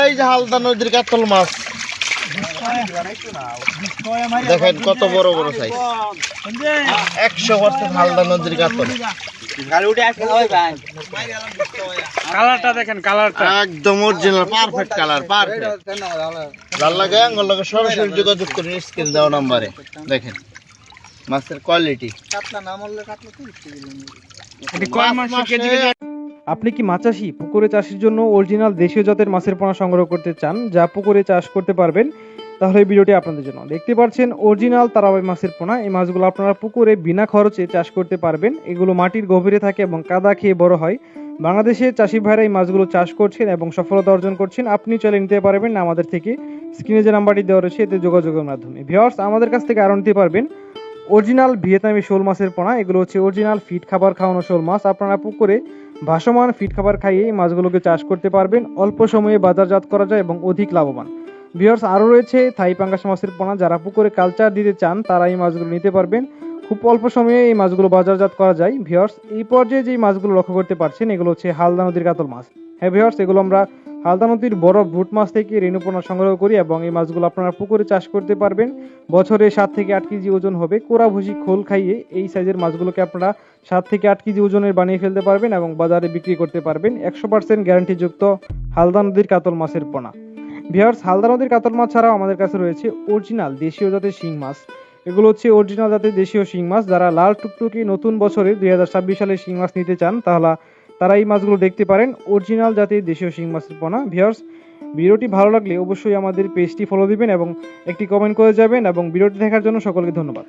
এই যে হালদা নদীর কাতল মাছ দেখেন কত বড় বড় সাইজ 100% হালদা নদীর কাতল কালারটা দেখেন, কালারটা একদম অরিজিনাল পারফেক্ট কালার পারফেক্ট। যার লাগে আঙ্গুল লাগে সরাসরি যোগাযোগ করে স্ক্রিন দেওয়া নম্বরে দেখেন মাছের কোয়ালিটি। আপনি কি মাছ চাষি? পুকুরে চাষের জন্য অরিজিনাল দেশীয় জাতের মাছের পোনা সংগ্রহ করতে চান যা পুকুরে চাষ করতে পারবেন, তাহলে এই ভিডিওটি আপনাদের জন্য। দেখতে পাচ্ছেন অরিজিনাল তারাবাই মাছের পোনা। এই মাছগুলো আপনারা পুকুরে বিনা খরচে চাষ করতে পারবেন। এগুলো মাটির গভীরে থাকে এবং কাদা খেয়ে বড় হয়। বাংলাদেশে চাষি ভাইরা এই মাছগুলো চাষ করছেন এবং সফলতা অর্জন করছেন। আপনি চলে নিতে পারবেন আমাদের থেকে। স্ক্রিনে যে নাম্বারটি দেওয়া রয়েছে এতে যোগাযোগের মাধ্যমে। ভিউয়ার্স, আমাদের কাছ থেকে আরও নিতে পারবেন অরিজিনাল ভিয়েতনামি শোল মাছের পোনা। এগুলো হচ্ছে অরিজিনাল ফিট খাবার খাওয়ানো শোল মাছ। আপনারা পুকুরে ভাসমান ফিট খাবার খাইয়ে এই মাছগুলোকে চাষ করতে পারবেন। অল্প সময়ে বাজারজাত করা যায় এবং অধিক লাভবান। ভিউয়ার্স, আরও রয়েছে থাই পাঙ্গাস মাছের পোনা। যারা পুকুরে কালচার দিতে চান তারা এই মাছগুলো নিতে পারবেন। খুব অল্প সময়ে এই মাছগুলো বাজারজাত করা যায়। ভিউয়ার্স, এই পর্যায়ে যে মাছগুলো লক্ষ্য করতে পারছেন এগুলো হচ্ছে হালদা নদীর কাতল মাছ। হ্যাঁ ভিউয়ার্স, এগুলো আমরা হালদা নদীর বড় ব্রুট মাছ থেকে রেণুপোনা সংগ্রহ করি এবং এই মাছগুলো আপনারা পুকুরে চাষ করতে পারবেন। বছরে 7 থেকে 8 কেজি ওজন হবে। কোরা ভুসি খোল খাইয়ে এই সাইজের মাছগুলোকে আপনারা 7 থেকে 8 কেজি ওজনের বানিয়ে ফেলতে পারবেন এবং বাজারে বিক্রি করতে পারবেন। 100% গ্যারান্টিযুক্ত হালদা নদীর কাতল মাছের পোনা। ভিউয়ার্স, হালদা নদীর কাতল মাছ ছাড়াও আমাদের কাছে রয়েছে অরিজিনাল দেশীয় জাতের শিং মাছ। এগুলো হচ্ছে অরিজিনাল জাতের দেশীয় শিং মাছ। যারা লাল টুকটুকি নতুন বছরে 2026 সালে শিং মাছ নিতে চান তারা এই মাছগুলো দেখতে পারেন। অরিজিনাল জাতের দেশীয় শিং মাছের পোনা। ভিউয়ার্স, ভিডিওটি ভালো লাগলে অবশ্যই আমাদের পেজটি ফলো দিবেন এবং একটি কমেন্ট করে যাবেন এবং ভিডিওটি দেখার জন্য সকলকে ধন্যবাদ।